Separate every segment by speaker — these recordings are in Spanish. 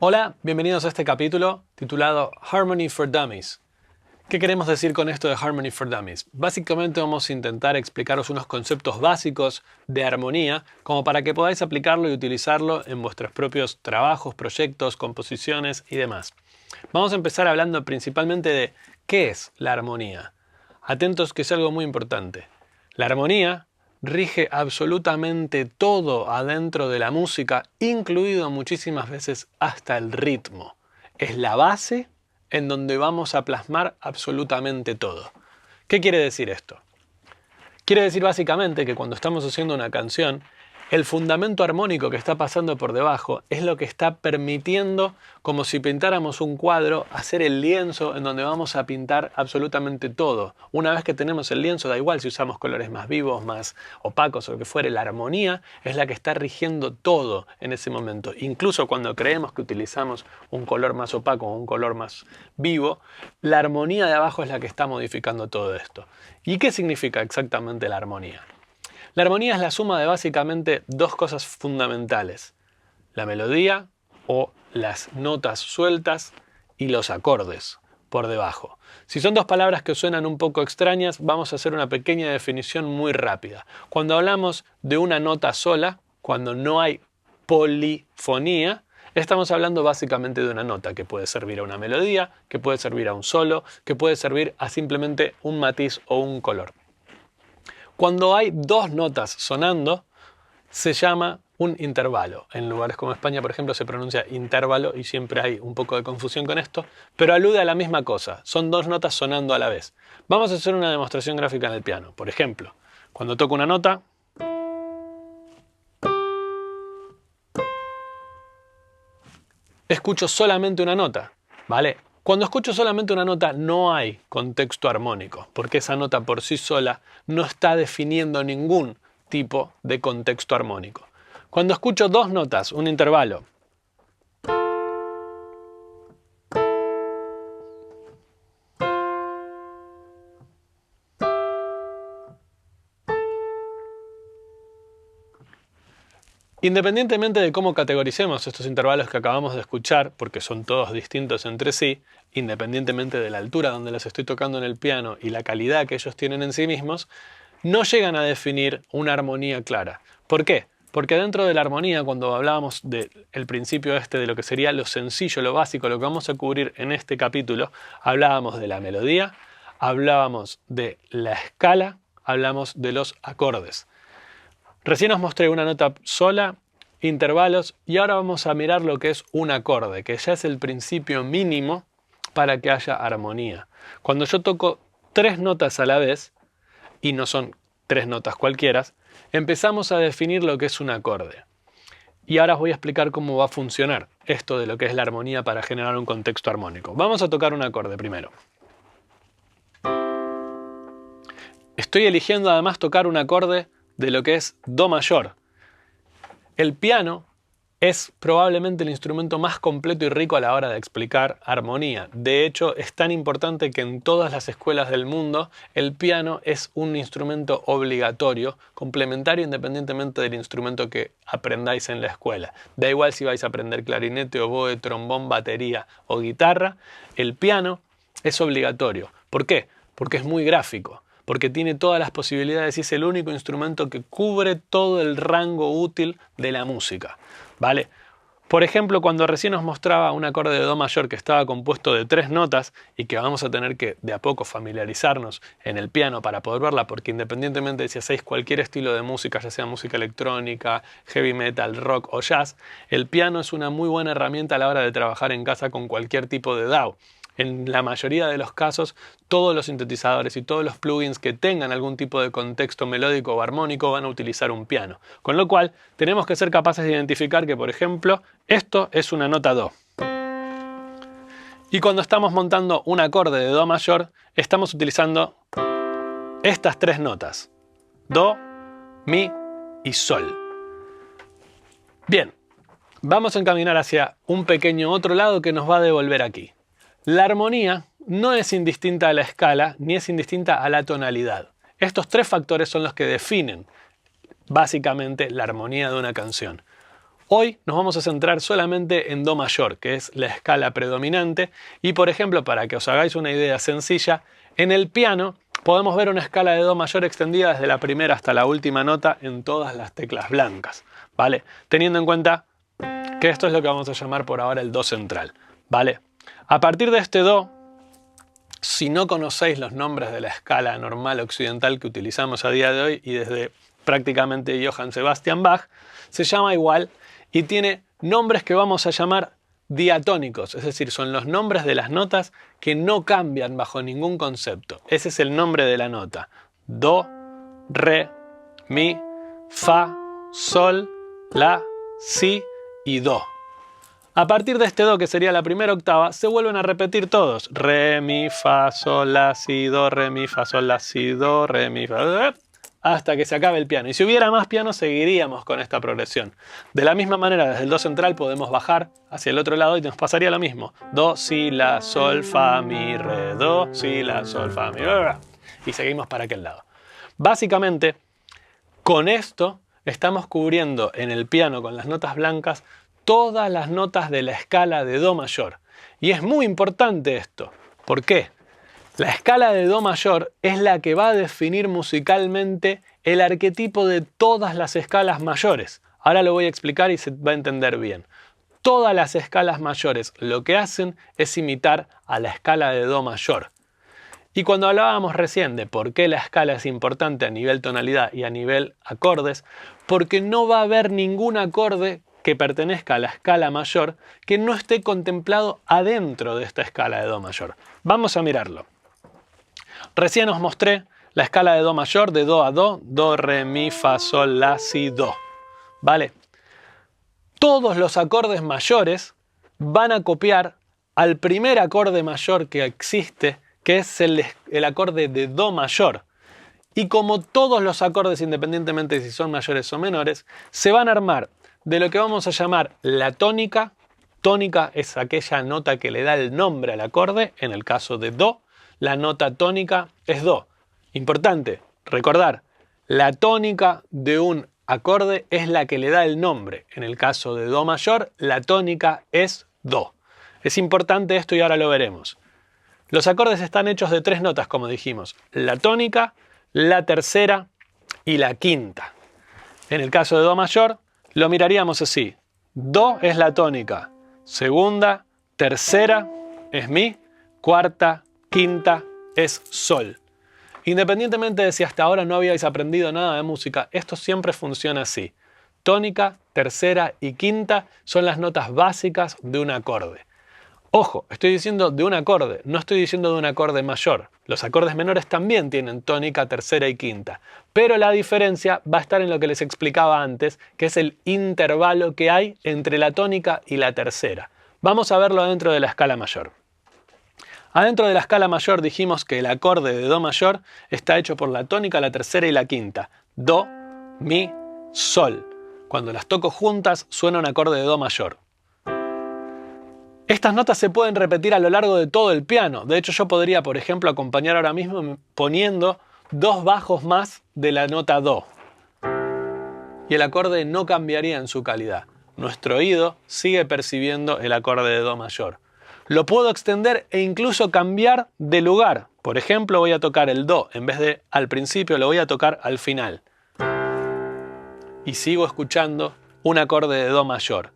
Speaker 1: Hola, bienvenidos a este capítulo titulado Harmony for Dummies. ¿Qué queremos decir con esto de Harmony for Dummies? Básicamente vamos a intentar explicaros unos conceptos básicos de armonía como para que podáis aplicarlo y utilizarlo en vuestros propios trabajos, proyectos, composiciones y demás. Vamos a empezar hablando principalmente de ¿qué es la armonía? Atentos que es algo muy importante. La armonía rige absolutamente todo adentro de la música, incluido muchísimas veces hasta el ritmo. Es la base en donde vamos a plasmar absolutamente todo. ¿Qué quiere decir esto? Quiere decir básicamente que cuando estamos haciendo una canción, el fundamento armónico que está pasando por debajo es lo que está permitiendo, como si pintáramos un cuadro, hacer el lienzo en donde vamos a pintar absolutamente todo. Una vez que tenemos el lienzo, da igual si usamos colores más vivos, más opacos o lo que fuere, la armonía es la que está rigiendo todo en ese momento. Incluso cuando creemos que utilizamos un color más opaco o un color más vivo, la armonía de abajo es la que está modificando todo esto. ¿Y qué significa exactamente la armonía? La armonía es la suma de básicamente dos cosas fundamentales: la melodía o las notas sueltas y los acordes por debajo. Si son dos palabras que suenan un poco extrañas, vamos a hacer una pequeña definición muy rápida. Cuando hablamos de una nota sola, cuando no hay polifonía, estamos hablando básicamente de una nota que puede servir a una melodía, que puede servir a un solo, que puede servir a simplemente un matiz o un color. Cuando hay dos notas sonando, se llama un intervalo. En lugares como España, por ejemplo, se pronuncia intervalo y siempre hay un poco de confusión con esto, pero alude a la misma cosa. Son dos notas sonando a la vez. Vamos a hacer una demostración gráfica en el piano. Por ejemplo, cuando toco una nota, escucho solamente una nota, ¿vale? Cuando escucho solamente una nota no hay contexto armónico, porque esa nota por sí sola no está definiendo ningún tipo de contexto armónico. Cuando escucho dos notas, un intervalo, independientemente de cómo categoricemos estos intervalos que acabamos de escuchar, porque son todos distintos entre sí, independientemente de la altura donde los estoy tocando en el piano y la calidad que ellos tienen en sí mismos, no llegan a definir una armonía clara. ¿Por qué? Porque dentro de la armonía, cuando hablábamos del principio de lo que sería lo sencillo, lo básico, lo que vamos a cubrir en este capítulo, hablábamos de la melodía, hablábamos de la escala, hablamos de los acordes. Recién os mostré una nota sola, intervalos, y ahora vamos a mirar lo que es un acorde, que ya es el principio mínimo para que haya armonía. Cuando yo toco tres notas a la vez, y no son tres notas cualquiera, empezamos a definir lo que es un acorde. Y ahora os voy a explicar cómo va a funcionar esto de lo que es la armonía para generar un contexto armónico. Vamos a tocar un acorde primero. Estoy eligiendo además tocar un acorde de lo que es Do mayor. El piano es probablemente el instrumento más completo y rico a la hora de explicar armonía. De hecho, es tan importante que en todas las escuelas del mundo el piano es un instrumento obligatorio, complementario independientemente del instrumento que aprendáis en la escuela. Da igual si vais a aprender clarinete, oboe, trombón, batería o guitarra, el piano es obligatorio. ¿Por qué? Porque es muy gráfico, porque tiene todas las posibilidades y es el único instrumento que cubre todo el rango útil de la música, ¿vale? Por ejemplo, cuando recién os mostraba un acorde de Do mayor que estaba compuesto de tres notas y que vamos a tener que de a poco familiarizarnos en el piano para poder verla, porque independientemente de si hacéis cualquier estilo de música, ya sea música electrónica, heavy metal, rock o jazz, el piano es una muy buena herramienta a la hora de trabajar en casa con cualquier tipo de DAW. En la mayoría de los casos, todos los sintetizadores y todos los plugins que tengan algún tipo de contexto melódico o armónico van a utilizar un piano. Con lo cual, tenemos que ser capaces de identificar que, por ejemplo, esto es una nota Do. Y cuando estamos montando un acorde de Do mayor, estamos utilizando estas tres notas: Do, Mi y Sol. Bien, vamos a encaminar hacia un pequeño otro lado que nos va a devolver aquí. La armonía no es indistinta a la escala ni es indistinta a la tonalidad. Estos tres factores son los que definen básicamente la armonía de una canción. Hoy nos vamos a centrar solamente en Do mayor, que es la escala predominante. Y por ejemplo, para que os hagáis una idea sencilla, en el piano podemos ver una escala de Do mayor extendida desde la primera hasta la última nota en todas las teclas blancas, ¿vale? Teniendo en cuenta que esto es lo que vamos a llamar por ahora el Do central, ¿vale? A partir de este Do, si no conocéis los nombres de la escala normal occidental que utilizamos a día de hoy y desde prácticamente Johann Sebastian Bach, se llama igual y tiene nombres que vamos a llamar diatónicos, es decir, son los nombres de las notas que no cambian bajo ningún concepto. Ese es el nombre de la nota. Do, re, mi, fa, sol, la, si y do. A partir de este do, que sería la primera octava, se vuelven a repetir todos. Re, mi, fa, sol, la, si, do, re, mi, fa, sol, la, si, do, re, mi, fa, hasta que se acabe el piano. Y si hubiera más piano, seguiríamos con esta progresión. De la misma manera, desde el do central podemos bajar hacia el otro lado y nos pasaría lo mismo. Do, si, la, sol, fa, mi, re, do, si, la, sol, fa, mi, re. Y seguimos para aquel lado. Básicamente, con esto estamos cubriendo en el piano con las notas blancas todas las notas de la escala de Do mayor. Y es muy importante esto. ¿Por qué? La escala de Do mayor es la que va a definir musicalmente el arquetipo de todas las escalas mayores. Ahora lo voy a explicar y se va a entender bien. Todas las escalas mayores lo que hacen es imitar a la escala de Do mayor. Y cuando hablábamos recién de por qué la escala es importante a nivel tonalidad y a nivel acordes, porque no va a haber ningún acorde que pertenezca a la escala mayor que no esté contemplado adentro de esta escala de Do mayor. Vamos a mirarlo. Recién os mostré la escala de Do mayor, de Do a Do, Do, Re, Mi, Fa, Sol, La, Si, Do. ¿Vale? Todos los acordes mayores van a copiar al primer acorde mayor que existe, que es el acorde de Do mayor. Y como todos los acordes, independientemente de si son mayores o menores, se van a armar de lo que vamos a llamar la tónica. Tónica es aquella nota que le da el nombre al acorde, en el caso de Do. La nota tónica es Do. Importante, recordar, la tónica de un acorde es la que le da el nombre. En el caso de Do mayor, la tónica es Do. Es importante esto y ahora lo veremos. Los acordes están hechos de 3 notas, como dijimos. La tónica, la tercera y la quinta. En el caso de Do mayor, lo miraríamos así. Do es la tónica. Segunda, tercera es Mi. Cuarta, quinta es Sol. Independientemente de si hasta ahora no habíais aprendido nada de música, esto siempre funciona así. Tónica, tercera y quinta son las notas básicas de un acorde. Ojo, estoy diciendo de un acorde, no estoy diciendo de un acorde mayor. Los acordes menores también tienen tónica, tercera y quinta. Pero la diferencia va a estar en lo que les explicaba antes, que es el intervalo que hay entre la tónica y la tercera. Vamos a verlo dentro de la escala mayor. Adentro de la escala mayor dijimos que el acorde de Do mayor está hecho por la tónica, la tercera y la quinta. Do, Mi, Sol. Cuando las toco juntas suena un acorde de Do mayor. Estas notas se pueden repetir a lo largo de todo el piano. De hecho, yo podría, por ejemplo, acompañar ahora mismo poniendo 2 bajos más de la nota Do. Y el acorde no cambiaría en su calidad. Nuestro oído sigue percibiendo el acorde de Do mayor. Lo puedo extender e incluso cambiar de lugar. Por ejemplo, voy a tocar el Do. En vez de al principio, lo voy a tocar al final. Y sigo escuchando un acorde de Do mayor.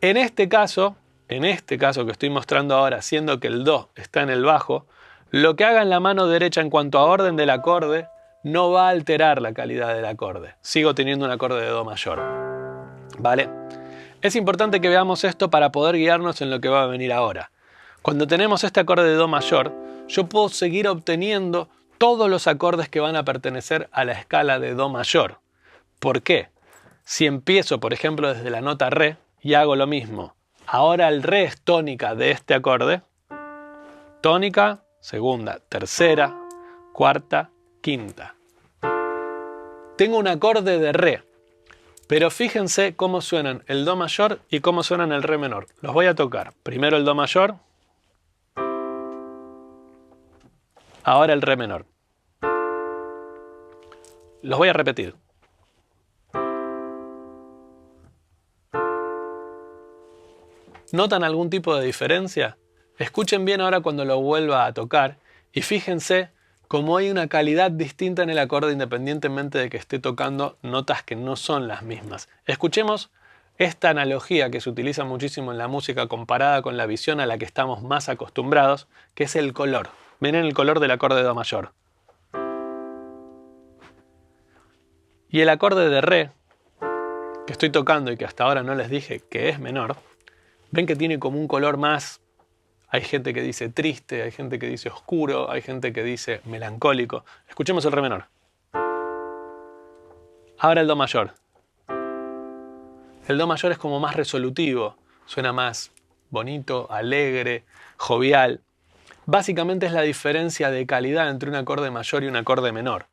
Speaker 1: En este caso que estoy mostrando ahora, siendo que el Do está en el bajo, lo que haga en la mano derecha en cuanto a orden del acorde no va a alterar la calidad del acorde. Sigo teniendo un acorde de Do mayor. ¿Vale? Es importante que veamos esto para poder guiarnos en lo que va a venir ahora. Cuando tenemos este acorde de Do mayor, yo puedo seguir obteniendo todos los acordes que van a pertenecer a la escala de Do mayor. ¿Por qué? Si empiezo, por ejemplo, desde la nota Re y hago lo mismo, ahora el Re es tónica de este acorde. Tónica, segunda, tercera, cuarta, quinta. Tengo un acorde de Re, pero fíjense cómo suenan el Do mayor y cómo suenan el Re menor. Los voy a tocar. Primero el Do mayor, ahora el Re menor. Los voy a repetir. ¿Notan algún tipo de diferencia? Escuchen bien ahora cuando lo vuelva a tocar y fíjense cómo hay una calidad distinta en el acorde independientemente de que esté tocando notas que no son las mismas. Escuchemos esta analogía que se utiliza muchísimo en la música comparada con la visión a la que estamos más acostumbrados, que es el color. Miren el color del acorde de Do mayor. Y el acorde de Re, que estoy tocando y que hasta ahora no les dije que es menor, ven que tiene como un color más, hay gente que dice triste, hay gente que dice oscuro, hay gente que dice melancólico. Escuchemos el Re menor. Ahora el Do mayor. El Do mayor es como más resolutivo, suena más bonito, alegre, jovial. Básicamente es la diferencia de calidad entre un acorde mayor y un acorde menor.